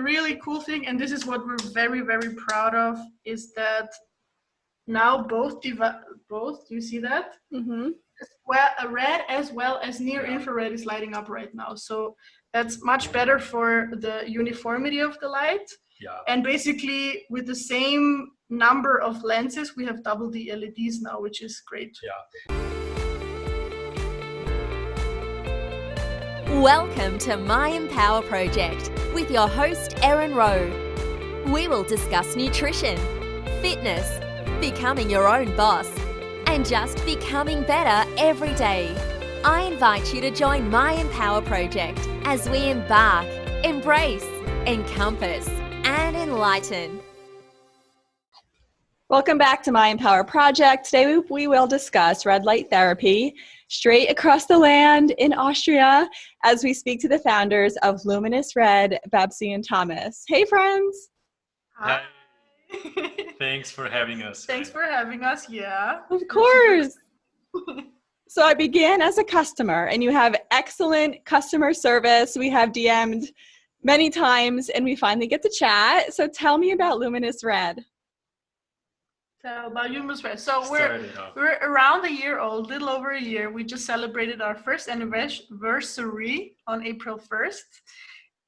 really cool thing, and this is what we're very, very proud of, is that now both, do you see that? Mm-hmm. Well, red as well as near infrared is lighting up right now. So that's much better for the uniformity of the light. Yeah. And basically with the same number of lenses, we have double the LEDs now, which is great. Yeah. Welcome to My Empower Project with your host, Erin Rowe. We will discuss nutrition, fitness, becoming your own boss, and just becoming better every day. I invite you to join My Empower Project as we embark, embrace, encompass, and enlighten. Welcome back to My Empower Project. Today we will discuss red light therapy straight across the land in Austria as we speak to the founders of Luminousred, Babsi and Thomas. Hey, friends. Hi. Thanks for having us. Thanks for having us, yeah. Of course. So I began as a customer, and you have excellent customer service. We have DM'd many times, and we finally get to chat. So tell me about Luminousred. About Luminousred. So we're around a year old, little over a year. We just celebrated our first anniversary on April 1st.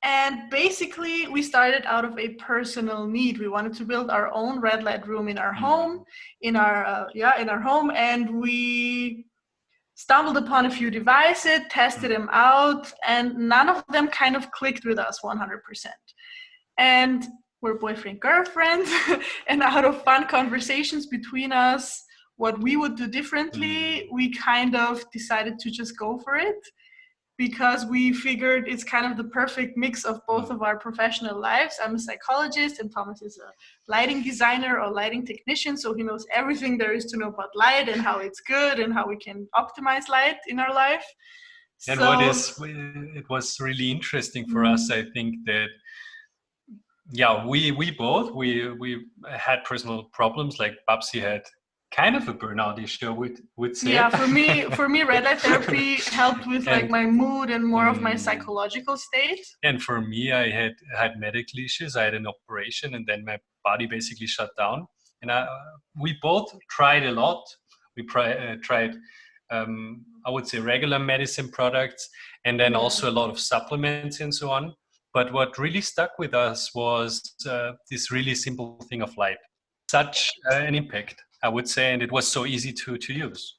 And basically, we started out of a personal need. We wanted to build our own red light room in our home, in our home, and we stumbled upon a few devices, tested them out, and none of them kind of clicked with us 100%. And we're boyfriend, girlfriend, and out of fun conversations between us, what we would do differently, we kind of decided to just go for it, because we figured it's kind of the perfect mix of both of our professional lives. I'm a psychologist and Thomas is a lighting designer or lighting technician, so he knows everything there is to know about light and how it's good and how we can optimize light in our life. And it was really interesting for us, I think, that we both had personal problems. Like Babsi had kind of a burnout issue, would say. Yeah, for me, red light therapy helped with like my mood and more of my psychological state. And for me, I had medical issues. I had an operation, and then my body basically shut down. And we both tried a lot. We tried, I would say, regular medicine products, and then also a lot of supplements and so on. But what really stuck with us was this really simple thing of light. Such an impact, I would say, and it was so easy to use.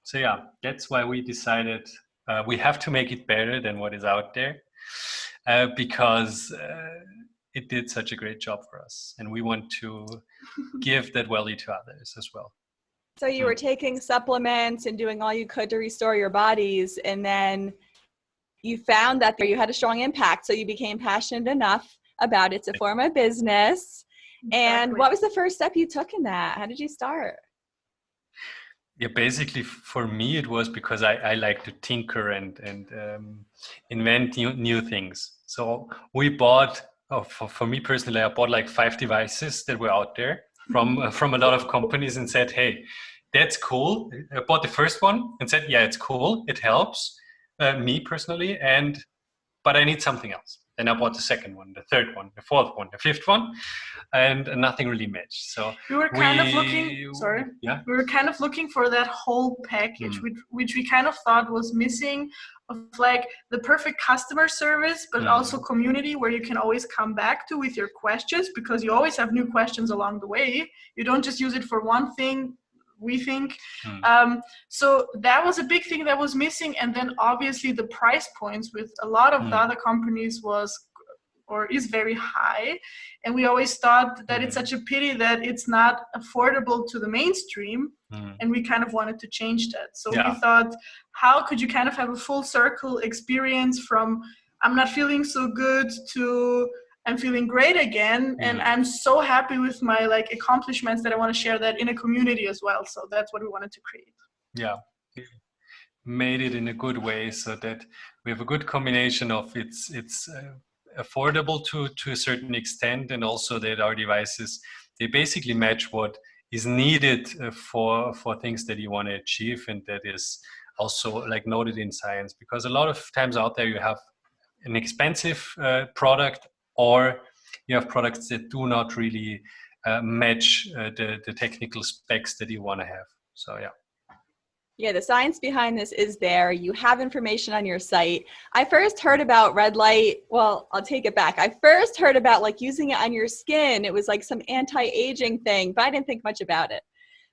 So yeah, that's why we decided we have to make it better than what is out there, because it did such a great job for us, and we want to give that value to others as well. So you were taking supplements and doing all you could to restore your bodies, and then you found that you had a strong impact, so you became passionate enough about it to form a business. And what was the first step you took in that? How did you start? Yeah, basically for me it was because I like to tinker and invent new things. So we bought, for me personally, I bought like 5 devices that were out there from a lot of companies and said, hey, that's cool. I bought the first one and said, yeah, it's cool. It helps me personally, but I need something else. Then I bought the second one, the third one, the fourth one, the fifth one, and nothing really matched. So we were kind of looking for that whole package, which we kind of thought was missing, of like the perfect customer service, but also community where you can always come back to with your questions, because you always have new questions along the way. You don't just use it for one thing, we think. So that was a big thing that was missing. And then obviously the price points with a lot of the other companies is very high. And we always thought that it's such a pity that it's not affordable to the mainstream. And we kind of wanted to change that. So we thought, how could you kind of have a full circle experience from I'm not feeling so good to I'm feeling great again, and I'm so happy with my like accomplishments that I want to share that in a community as well. So that's what we wanted to create. Yeah, we made it in a good way so that we have a good combination of it's affordable to a certain extent, and also that our devices, they basically match what is needed for things that you want to achieve, and that is also like noted in science. Because a lot of times out there you have an expensive product or you have products that do not really match the technical specs that you want to have. So yeah. Yeah, the science behind this is there. You have information on your site. I first heard about red light. Well, I'll take it back. I first heard about like using it on your skin. It was like some anti-aging thing, but I didn't think much about it.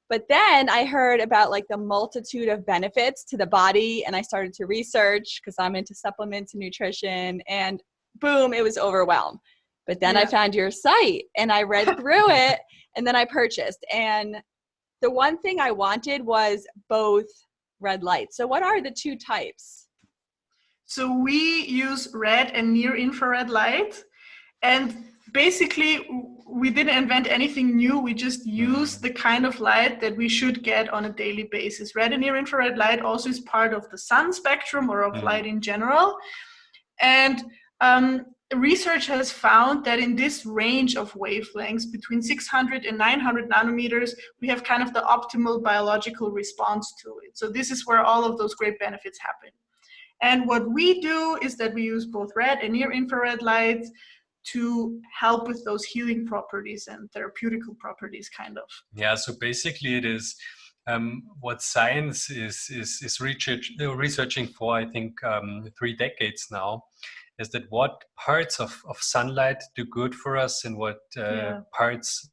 But then I heard about like the multitude of benefits to the body, and I started to research because I'm into supplements and nutrition, and boom, it was overwhelmed. But then I found your site and I read through it, and then I purchased. And the one thing I wanted was both red light. So what are the two types? So we use red and near infrared light, and basically we didn't invent anything new. We just use the kind of light that we should get on a daily basis. Red and near infrared light also is part of the sun spectrum or of light in general. And research has found that in this range of wavelengths between 600 and 900 nanometers, we have kind of the optimal biological response to it. So this is where all of those great benefits happen. And what we do is that we use both red and near infrared lights to help with those healing properties and therapeutical properties, kind of. Yeah, so basically it is what science is researching for, I think, 3 decades now, is that what parts of sunlight do good for us and what parts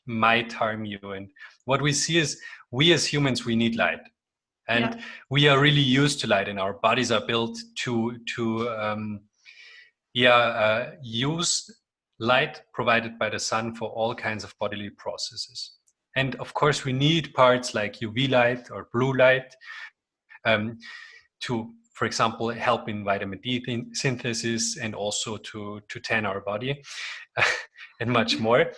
might harm you. And what we see is we as humans, we need light. And we are really used to light, and our bodies are built to use light provided by the sun for all kinds of bodily processes. And of course, we need parts like UV light or blue light to, for example, help in vitamin D synthesis and also to tan our body and much more.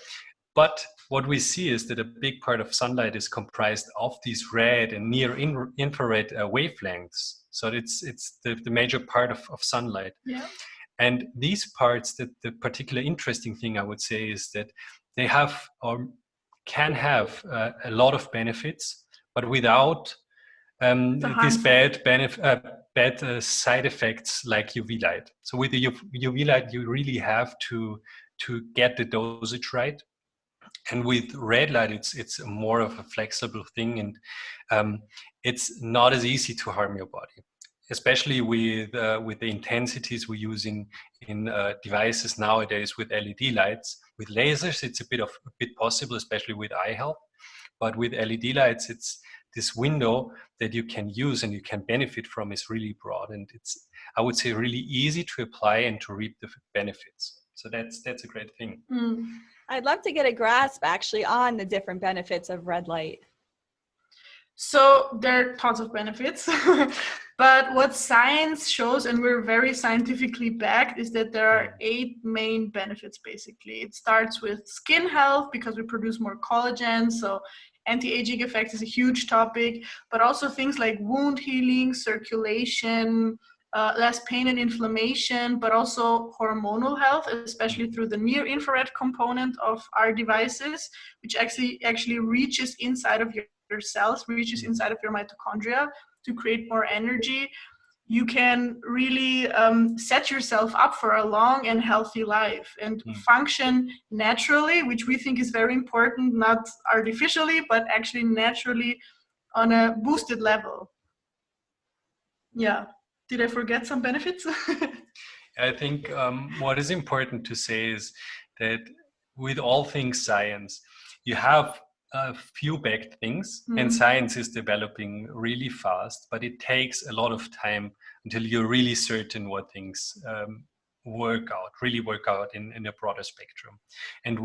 But what we see is that a big part of sunlight is comprised of these red and near infrared wavelengths. So it's the major part of sunlight. Yeah. And these parts, the particular interesting thing I would say is that they have or can have a lot of benefits, but without these bad side effects like UV light. So with the UV light, you really have to get the dosage right. And with red light, it's more of a flexible thing, and it's not as easy to harm your body, especially with the intensities we use in devices nowadays with LED lights. With lasers, it's a bit possible, especially with eye health. But with LED lights, it's this window that you can use and you can benefit from is really broad, and it's, I would say, really easy to apply and to reap the benefits. So that's a great thing. I'd love to get a grasp actually on the different benefits of red light. So there are tons of benefits, but what science shows, and we're very scientifically backed, is that there are 8 main benefits basically. It starts with skin health because we produce more collagen, so anti-aging effect is a huge topic, but also things like wound healing, circulation, less pain and inflammation, but also hormonal health, especially through the near infrared component of our devices, which actually reaches inside of your cells, reaches inside of your mitochondria to create more energy. You can really set yourself up for a long and healthy life and function naturally, which we think is very important, not artificially, but actually naturally on a boosted level. Yeah. Did I forget some benefits? I think what is important to say is that with all things science, you have a few backed things, and science is developing really fast, but it takes a lot of time until you're really certain what things really work out in a broader spectrum. And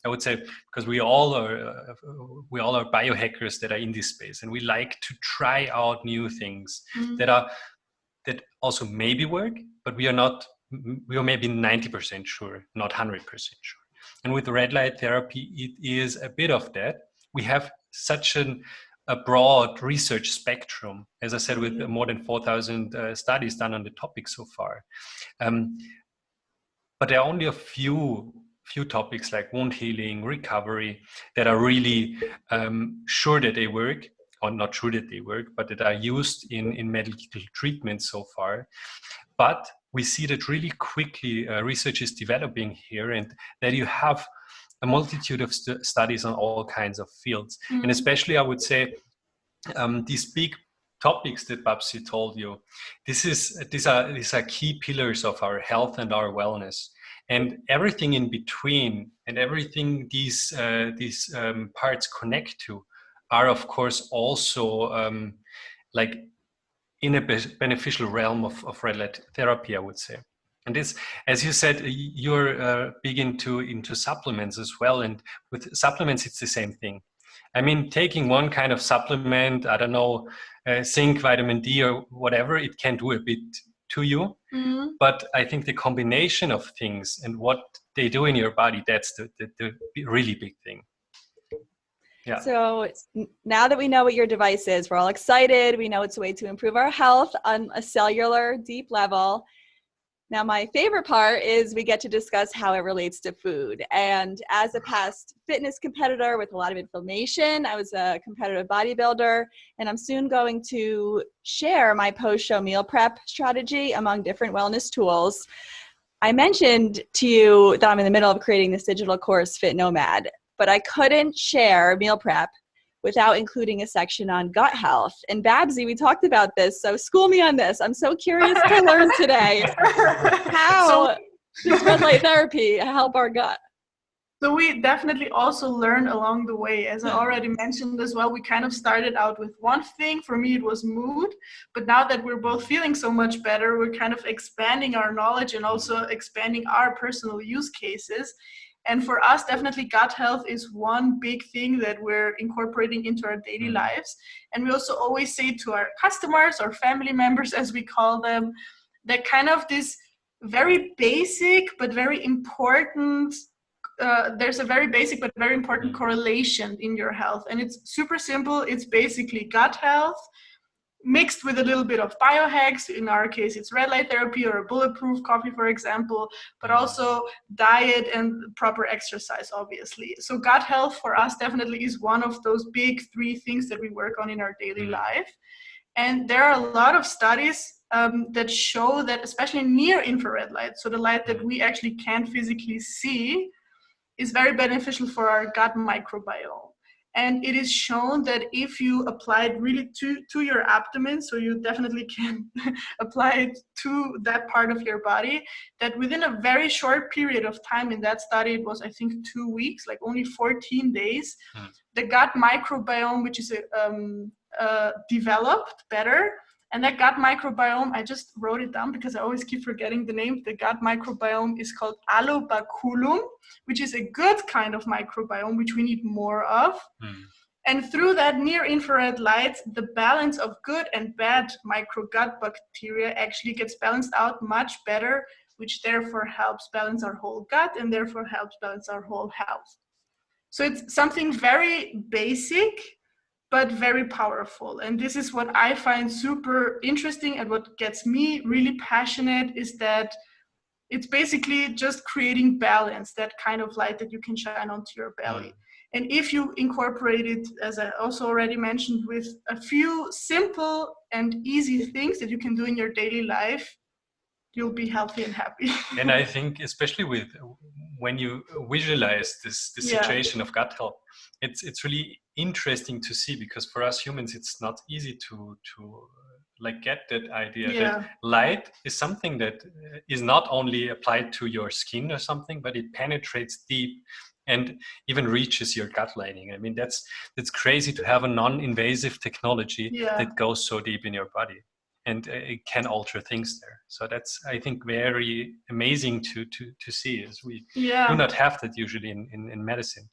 I would say, because we all are biohackers that are in this space, and we like to try out new things that also maybe work, but we are maybe 90% sure, not 100% sure. And with red light therapy, it is a bit of that. We have such a broad research spectrum, as I said, with more than 4,000 studies done on the topic so far. But there are only a few topics like wound healing, recovery, that are really sure that they work. or not true that they work, but that are used in medical treatment so far. But we see that really quickly research is developing here, and that you have a multitude of studies on all kinds of fields. And especially, I would say, these big topics that Babsi told you, these are key pillars of our health and our wellness. And everything in between, and everything these parts connect to, are of course also like in a beneficial realm of red light therapy, I would say. And this, as you said, you're big into supplements as well. And with supplements, it's the same thing. I mean, taking one kind of supplement, I don't know, zinc, vitamin D, or whatever, it can do a bit to you. But I think the combination of things and what they do in your body, that's the really big thing. Yeah. So now that we know what your device is, we're all excited. We know it's a way to improve our health on a cellular, deep level. Now, my favorite part is we get to discuss how it relates to food. And as a past fitness competitor with a lot of inflammation, I was a competitive bodybuilder, and I'm soon going to share my post-show meal prep strategy among different wellness tools. I mentioned to you that I'm in the middle of creating this digital course, Fit Nomad, but I couldn't share meal prep without including a section on gut health. And Babsi, we talked about this, so school me on this. I'm so curious to learn today how does red light therapy help our gut? So we definitely also learn along the way. As I already mentioned as well, we kind of started out with one thing. For me, it was mood. But now that we're both feeling so much better, we're kind of expanding our knowledge and also expanding our personal use cases. And for us, definitely gut health is one big thing that we're incorporating into our daily lives. And we also always say to our customers or family members, as we call them, that kind of this very basic but very important, there's a very basic but very important correlation in your health. And it's super simple. It's basically gut health mixed with a little bit of biohacks. In our case, it's red light therapy or a bulletproof coffee, for example, but also diet and proper exercise, obviously. So gut health for us definitely is one of those big three things that we work on in our daily life. And there are a lot of studies that show that, especially near infrared light, so the light that we actually can't physically see, is very beneficial for our gut microbiome. And it is shown that if you apply it really to your abdomen, so you definitely can apply it to that part of your body, that within a very short period of time, in that study, it was, I think, 2 weeks, like only 14 days, the gut microbiome, which is developed better. And that gut microbiome, I just wrote it down because I always keep forgetting the name. The gut microbiome is called alobaculum, which is a good kind of microbiome, which we need more of. And through that near infrared light, the balance of good and bad microgut bacteria actually gets balanced out much better, which therefore helps balance our whole gut and therefore helps balance our whole health. So it's something very basic, but very powerful. And this is what I find super interesting, and what gets me really passionate is that it's basically just creating balance, that kind of light that you can shine onto your belly. And if you incorporate it, as I also already mentioned, with a few simple and easy things that you can do in your daily life, you'll be healthy and happy. And I think especially when you visualize this situation of gut health, it's really interesting to see, because for us humans it's not easy to like get that idea that light is something that is not only applied to your skin or something, but it penetrates deep and even reaches your gut lining. I mean, that's crazy to have a non-invasive technology that goes so deep in your body, and it can alter things there. So that's, I think, very amazing to see, as we do not have that usually in medicine.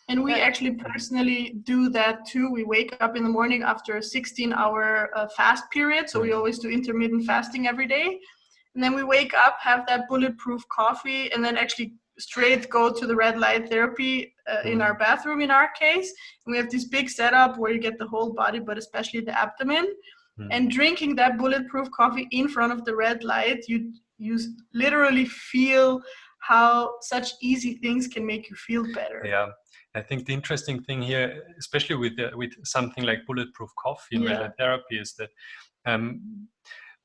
And we actually personally do that too. We wake up in the morning after a 16-hour fast period. So we always do intermittent fasting every day. And then we wake up, have that bulletproof coffee, and then actually straight go to the red light therapy in our bathroom, in our case. And we have this big setup where you get the whole body, but especially the abdomen. And drinking that bulletproof coffee in front of the red light, you literally feel how such easy things can make you feel better. Yeah, I think the interesting thing here, especially with something like bulletproof coffee and red light therapy, is that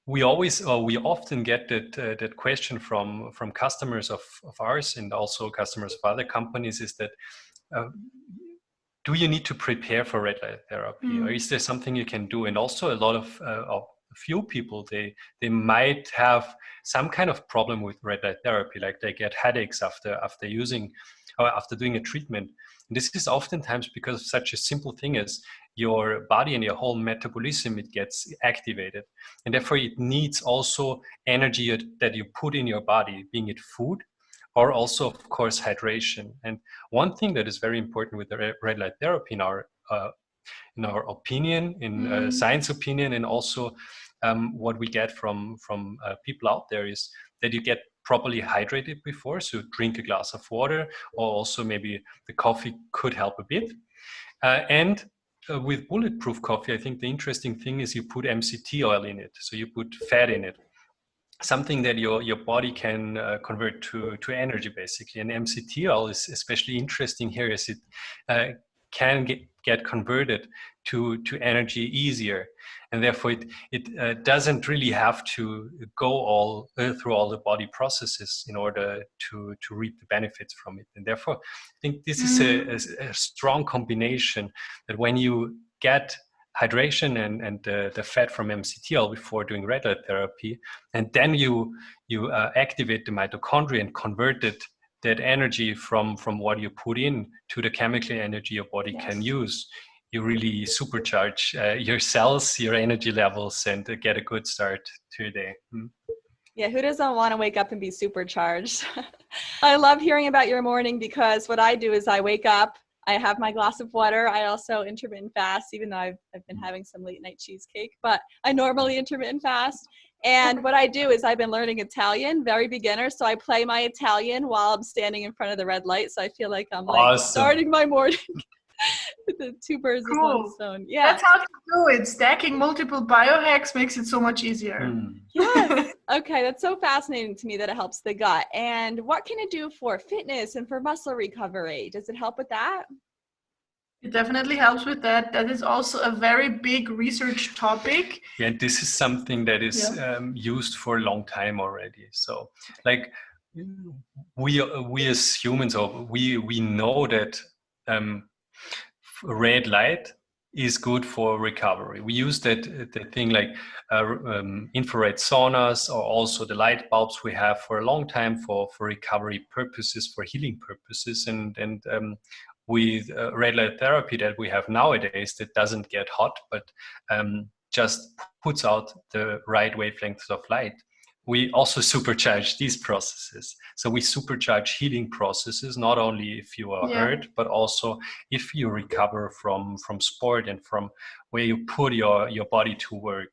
we often get that question from customers of ours and also customers of other companies, is that do you need to prepare for red light therapy, or is there something you can do? And also a lot of few people, they might have some kind of problem with red light therapy, like they get headaches after using or after doing a treatment. And this is oftentimes because of such a simple thing as your body and your whole metabolism, it gets activated, and therefore it needs also energy that you put in your body, being it food or also of course hydration. And one thing that is very important with the red light therapy in our opinion, in science opinion, and also what we get from people out there, is that you get properly hydrated before. So drink a glass of water, or also maybe the coffee could help a bit. And with bulletproof coffee, I think the interesting thing is you put MCT oil in it. So you put fat in it, something that your body can convert to energy basically. And MCT oil is especially interesting here, as it can get converted to energy easier, and therefore it doesn't really have to go all through all the body processes in order to reap the benefits from it. And therefore I think this is a strong combination, that when you get hydration and the fat from MCT oil before doing red light therapy, and then you activate the mitochondria and convert that energy from what you put in to the chemical energy your body can use, you really supercharge your cells, your energy levels, and get a good start to your day. Yeah, who doesn't want to wake up and be supercharged? I love hearing about your morning, because what I do is I wake up, I have my glass of water. I also intermittent fast, even though I've been having some late night cheesecake, but I normally intermittent fast. And what I do is I've been learning Italian, very beginner. So I play my Italian while I'm standing in front of the red light. So I feel like I'm like starting my morning with the two birds with one stone. Yeah. That's how to do it. Stacking multiple biohacks makes it so much easier. Yes. Okay. That's so fascinating to me that it helps the gut. And what can it do for fitness and for muscle recovery? Does it help with that? It definitely helps with that. That is also a very big research topic. Yeah, and this is something that is used for a long time already. So like we as humans, we know that red light is good for recovery. We use that thing like infrared saunas, or also the light bulbs we have for a long time for recovery purposes, for healing purposes. And with red light therapy that we have nowadays, that doesn't get hot, but just puts out the right wavelengths of light, we also supercharge these processes. So we supercharge healing processes, not only if you are hurt, but also if you recover from sport and from where you put your body to work.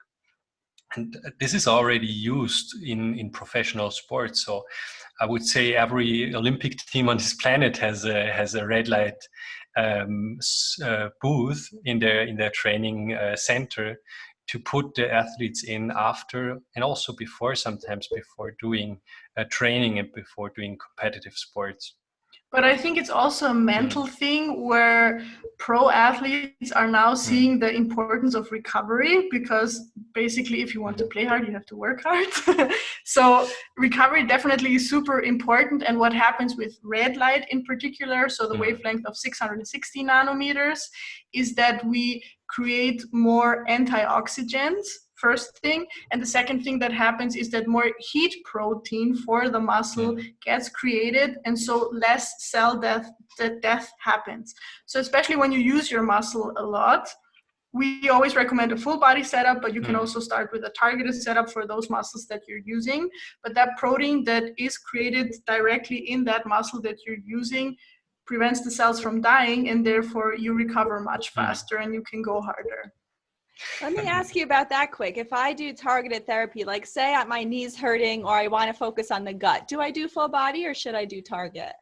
And this is already used in professional sports. So I would say every Olympic team on this planet has a red light booth in their training center, to put the athletes in after and also before, sometimes before doing training and before doing competitive sports. But I think it's also a mental thing, where pro athletes are now seeing the importance of recovery, because basically if you want to play hard, you have to work hard. So recovery definitely is super important. And what happens with red light in particular, so the wavelength of 660 nanometers, is that we create more antioxidants, first thing. And the second thing that happens is that more heat protein for the muscle gets created, and so less cell death happens. So especially when you use your muscle a lot, we always recommend a full body setup, but you can also start with a targeted setup for those muscles that you're using. But that protein that is created directly in that muscle that you're using prevents the cells from dying, and therefore you recover much faster and you can go harder. Let me ask you about that quick. If I do targeted therapy, like say my knee's hurting or I want to focus on the gut, do I do full body or should I do target?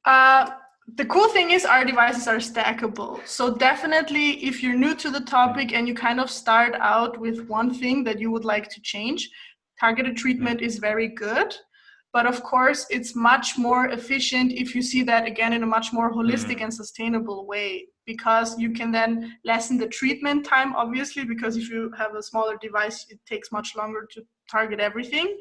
The cool thing is our devices are stackable. So definitely if you're new to the topic and you kind of start out with one thing that you would like to change, targeted treatment is very good. But of course, it's much more efficient if you see that again in a much more holistic and sustainable way, because you can then lessen the treatment time, obviously, because if you have a smaller device, it takes much longer to target everything.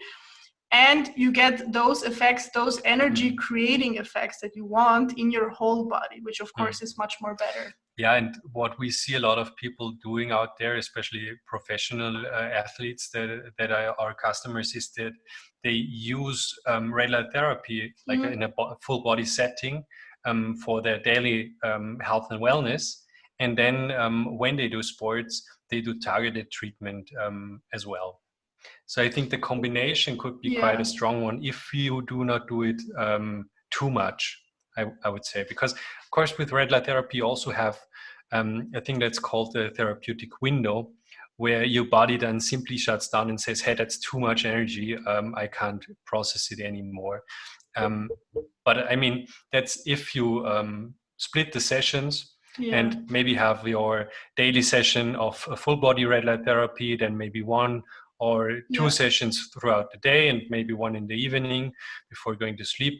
And you get those effects, those energy creating effects that you want in your whole body, which of course is much more better. Yeah, and what we see a lot of people doing out there, especially professional athletes that are our customers, is that they use red light therapy like in a full body setting for their daily health and wellness. And then when they do sports, they do targeted treatment as well. So I think the combination could be quite a strong one if you do not do it too much, I would say. Because, of course, with red light therapy, you also have a thing that's called the therapeutic window, where your body then simply shuts down and says, hey, that's too much energy. I can't process it anymore. But I mean, that's if you split the sessions and maybe have your daily session of a full body red light therapy, then maybe one or two sessions throughout the day and maybe one in the evening before going to sleep.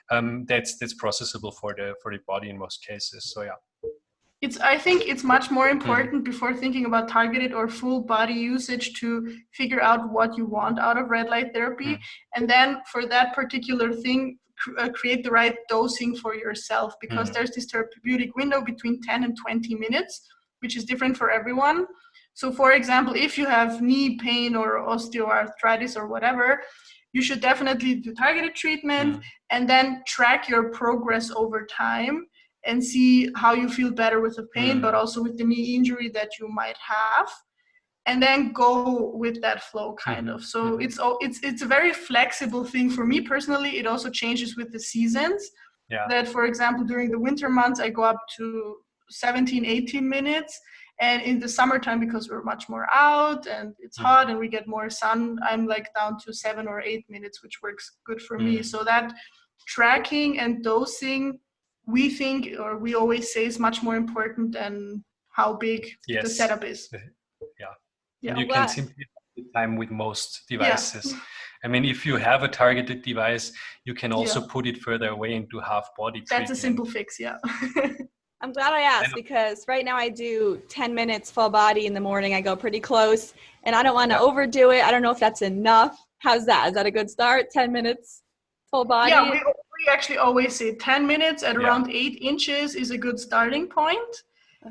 That's processable for the body in most cases. So I think it's much more important before thinking about targeted or full body usage to figure out what you want out of red light therapy, and then for that particular thing create the right dosing for yourself, because there's this therapeutic window between 10 and 20 minutes, which is different for everyone. So for example, if you have knee pain or osteoarthritis or whatever, you should definitely do targeted treatment and then track your progress over time and see how you feel better with the pain, but also with the knee injury that you might have, and then go with that flow kind of. So it's a very flexible thing. For me personally, it also changes with the seasons. That, for example, during the winter months, I go up to 17, 18 minutes. And in the summertime, because we're much more out and it's hot and we get more sun, I'm like down to 7 or 8 minutes, which works good for me. So that tracking and dosing, we think, or we always say, is much more important than how big the setup is. And you can simply the time with most devices. I mean, if you have a targeted device, you can also put it further away into half body treatment. That's a simple fix, I'm glad I asked, because right now I do 10 minutes full body in the morning. I go pretty close and I don't want to overdo it. I don't know if that's enough. How's that? Is that a good start? 10 minutes full body? Yeah, we actually always say 10 minutes at around 8 inches is a good starting point.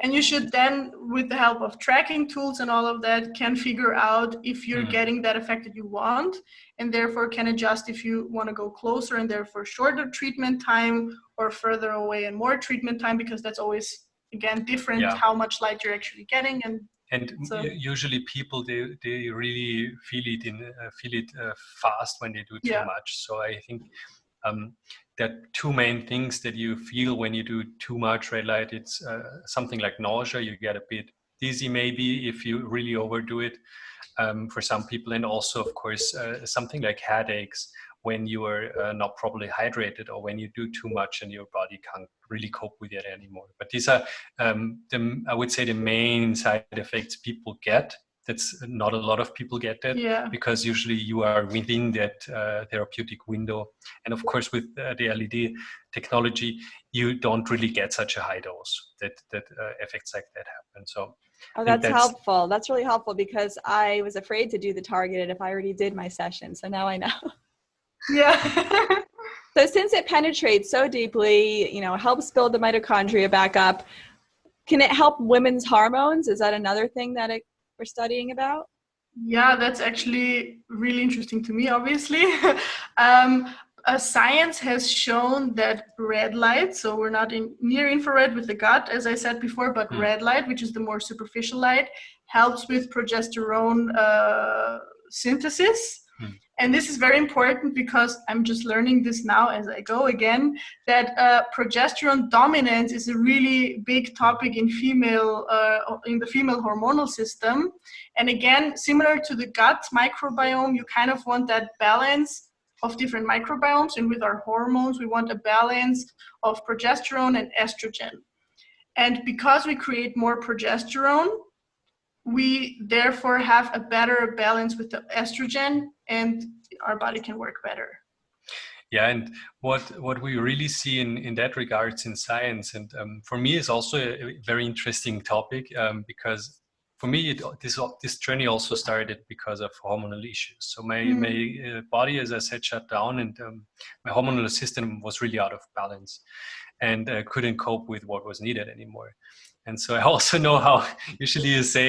And you should then, with the help of tracking tools and all of that, can figure out if you're getting that effect that you want, and therefore can adjust if you want to go closer and therefore shorter treatment time, or further away and more treatment time, because that's always, again, different how much light you're actually getting. And so, usually people, they really feel it fast when they do too much. So I think that two main things that you feel when you do too much red light, it's something like nausea. You get a bit dizzy maybe if you really overdo it for some people, and also of course something like headaches when you are not properly hydrated, or when you do too much and your body can't really cope with it anymore. But these are I would say the main side effects people get. That's not a lot of people get that, because usually you are within that therapeutic window. And of course, with the LED technology, you don't really get such a high dose that effects like that happen. So, that's helpful. That's really helpful, because I was afraid to do the targeted if I already did my session. So now I know. So since it penetrates so deeply, helps build the mitochondria back up, can it help women's hormones? Is that another thing that we're studying about? Yeah, that's actually really interesting to me, obviously. Science has shown that red light, so we're not in near infrared with the gut, as I said before, but red light, which is the more superficial light, helps with progesterone synthesis. And this is very important, because I'm just learning this now as I go again, that progesterone dominance is a really big topic in the female hormonal system. And again, similar to the gut microbiome, you kind of want that balance of different microbiomes. And with our hormones, we want a balance of progesterone and estrogen. And because we create more progesterone, we therefore have a better balance with the estrogen, and our body can work better. Yeah, and what we really see in that regards in science, and for me is also a very interesting topic, because for me this journey also started because of hormonal issues. So my body, as I said, shut down, and my hormonal system was really out of balance, and couldn't cope with what was needed anymore. And so I also know how usually you say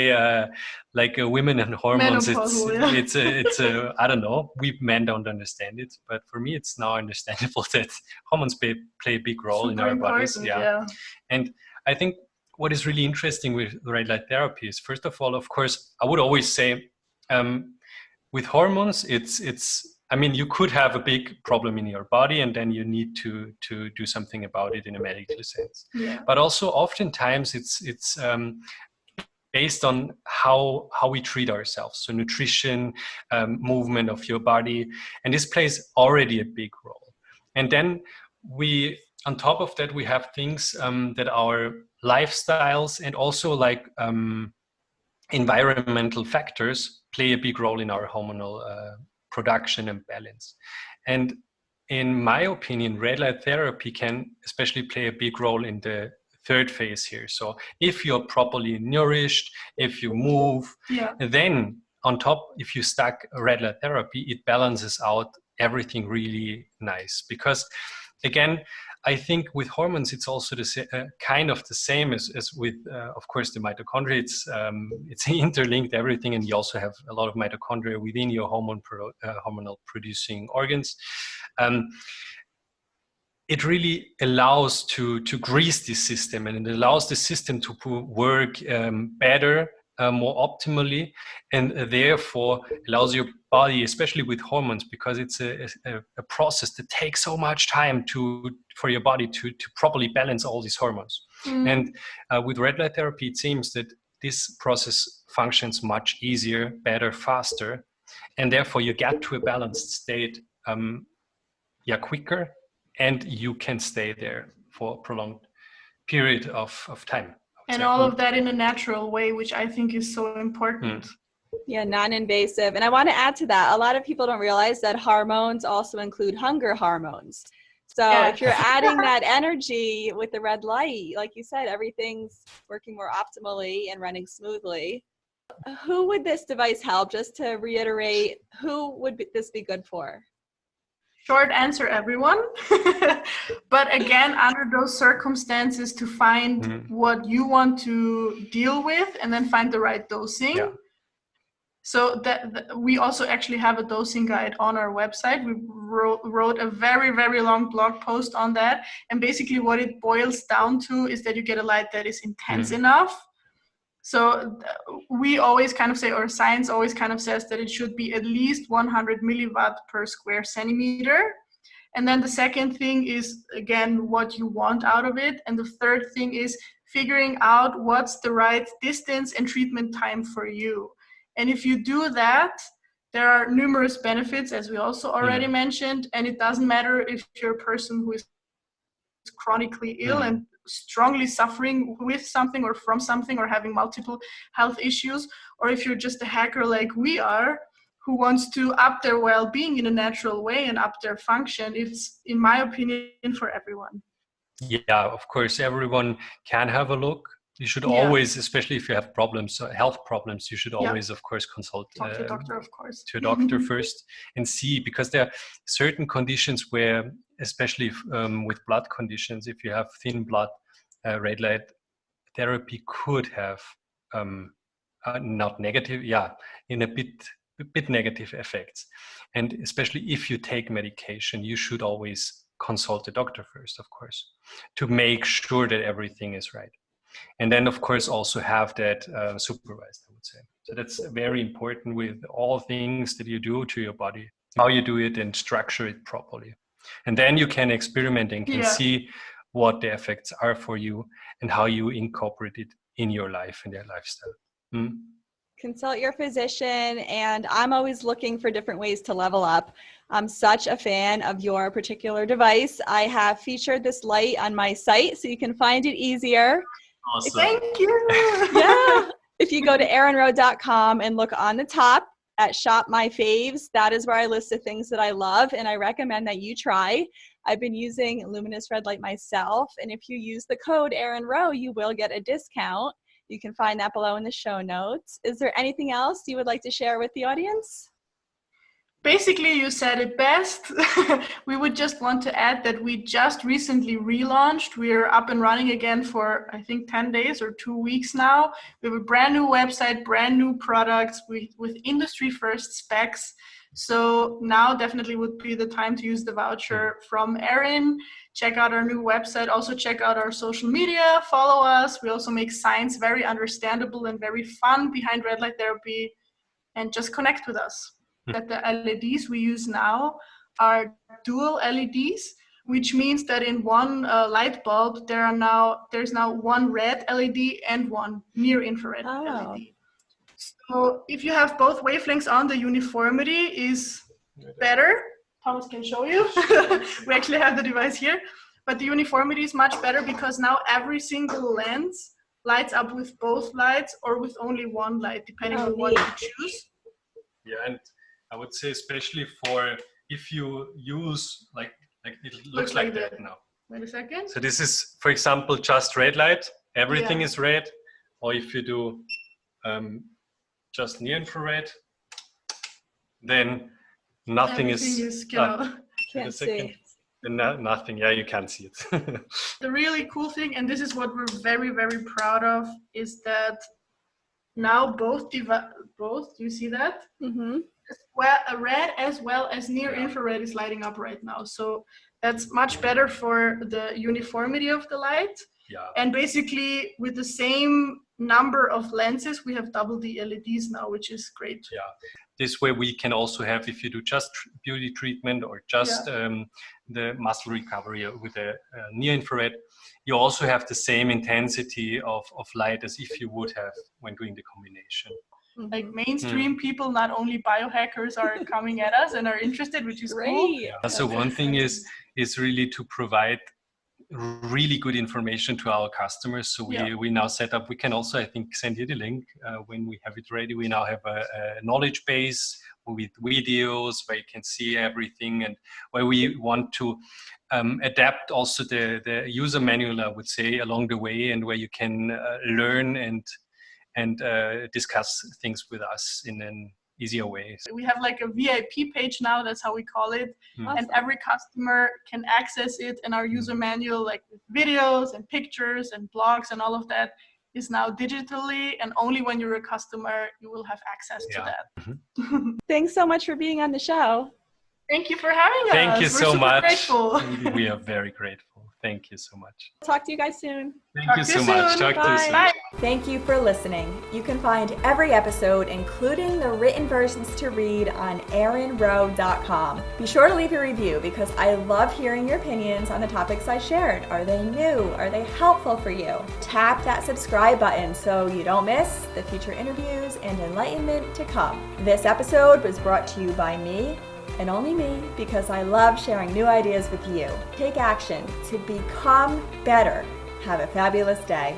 women and hormones. It's I don't know. We men don't understand it, but for me, it's now understandable that hormones play a big role in our bodies. Yeah. And I think what is really interesting with red light therapy is, first of all, of course, I would always say with hormones, it's. I mean, you could have a big problem in your body, and then you need to do something about it in a medical sense. Yeah. But also, oftentimes, it's based on how we treat ourselves. So nutrition, movement of your body, and this plays already a big role. And then on top of that, we have things that our lifestyles and also environmental factors play a big role in our hormonal production and balance. And in my opinion, red light therapy can especially play a big role in the third phase here. So if you're properly nourished, if you move, then on top, if you stack red light therapy, it balances out everything really nice. Because again, I think with hormones, it's also kind of the same as with, of course, the mitochondria. It's interlinked, everything, and you also have a lot of mitochondria within your hormonal producing organs. It really allows to grease this system, and it allows the system to work better, more optimally, and therefore allows your body, especially with hormones, because it's a process that takes so much time for your body to properly balance all these hormones. And with red light therapy, it seems that this process functions much easier, better, faster, and therefore you get to a balanced state quicker, and you can stay there for a prolonged period of time. And all of that in a natural way, which I think is so important. Yeah, non-invasive. And I want to add to that, a lot of people don't realize that hormones also include hunger hormones. So if you're adding that energy with the red light, like you said, everything's working more optimally and running smoothly. Who would this device help? Just to reiterate, who would this be good for? Short answer, everyone. But again, under those circumstances, to find what you want to deal with and then find the right dosing. Yeah. So that we also actually have a dosing guide on our website. We wrote a very, very long blog post on that. And basically what it boils down to is that you get a light that is intense enough. So we always kind of say, or science always kind of says, that it should be at least 100 milliwatt per square centimeter. And then the second thing is, again, what you want out of it. And the third thing is figuring out what's the right distance and treatment time for you. And if you do that, there are numerous benefits, as we also already mentioned. And it doesn't matter if you're a person who is chronically ill and strongly suffering with something or from something or having multiple health issues, or if you're just a hacker like we are, who wants to up their well-being in a natural way and up their function. It's, in my opinion, for everyone. Yeah, of course, everyone can have a look. You should always, especially if you have problems, health problems, you should always, of course, consult to a doctor, of course. To a doctor first and see, because there are certain conditions where, especially with blood conditions, if you have thin blood, red light therapy could have not negative, in a bit negative effects. And especially if you take medication, you should always consult the doctor first, of course, to make sure that everything is right. And then, of course, also have that supervised, I would say. So that's very important with all things that you do to your body, how you do it and structure it properly. And then you can experiment and can see what the effects are for you and how you incorporate it in your life and your lifestyle. Consult your physician, and I'm always looking for different ways to level up. I'm such a fan of your particular device. I have featured this light on my site so you can find it easier. Awesome. Thank you. If you go to erinrowe.com and look on the top, at Shop My Faves. That is where I list the things that I love, and I recommend that you try. I've been using Luminousred Light myself, and if you use the code ErinRowe, you will get a discount. You can find that below in the show notes. Is there anything else you would like to share with the audience? Basically, you said it best. We would just want to add that we just recently relaunched. We're up and running again for, I think, 10 days or 2 weeks now. We have a brand new website, brand new products with industry first specs. So now definitely would be the time to use the voucher from Erin. Check out our new website. Also check out our social media, follow us. We also make science very understandable and very fun behind red light therapy, and just connect with us. That the LEDs we use now are dual LEDs, which means that in one light bulb there's now one red LED and one near infrared LED. So if you have both wavelengths on, the uniformity is better. Thomas can show you. We actually have the device here, but the uniformity is much better because now every single lens lights up with both lights or with only one light, depending on what you choose. Yeah, and I would say especially for if you use like it looks like that now. Wait a second. So this is, for example, just red light. Everything is red. Or if you do just near infrared, then nothing is can't see. Nothing. Yeah, you can't see it. The really cool thing, and this is what we're very, very proud of, is that now both, do you see that? Mm-hmm. Well, red as well as near infrared is lighting up right now. So that's much better for the uniformity of the light. Yeah. And basically with the same number of lenses, we have double the LEDs now, which is great. Yeah. This way we can also have, if you do just beauty treatment or just the muscle recovery with a near infrared, you also have the same intensity of light as if you would have when doing the combination. Like mainstream people, not only biohackers, are coming at us and are interested, which is cool. Yeah. So one thing is really to provide really good information to our customers. So we now set up, we can also, I think, send you the link when we have it ready. We now have a knowledge base with videos where you can see everything, and where we want to adapt also the user manual, I would say, along the way, and where you can learn and discuss things with us in an easier way. We have like a VIP page now, that's how we call it. And every customer can access it, and our user manual, like with videos and pictures and blogs and all of that, is now digitally, and only when you're a customer you will have access to that. Thanks so much for being on the show. Thank you for having us. Thank you so much. Grateful. We are very grateful. Thank you so much. Talk to you guys soon. Thank you so much. Talk to you soon. Bye. Thank you for listening. You can find every episode, including the written versions to read, on ErinRowe.com. Be sure to leave a review because I love hearing your opinions on the topics I shared. Are they new? Are they helpful for you? Tap that subscribe button so you don't miss the future interviews and enlightenment to come. This episode was brought to you by me, and only me, because I love sharing new ideas with you. Take action to become better. Have a fabulous day.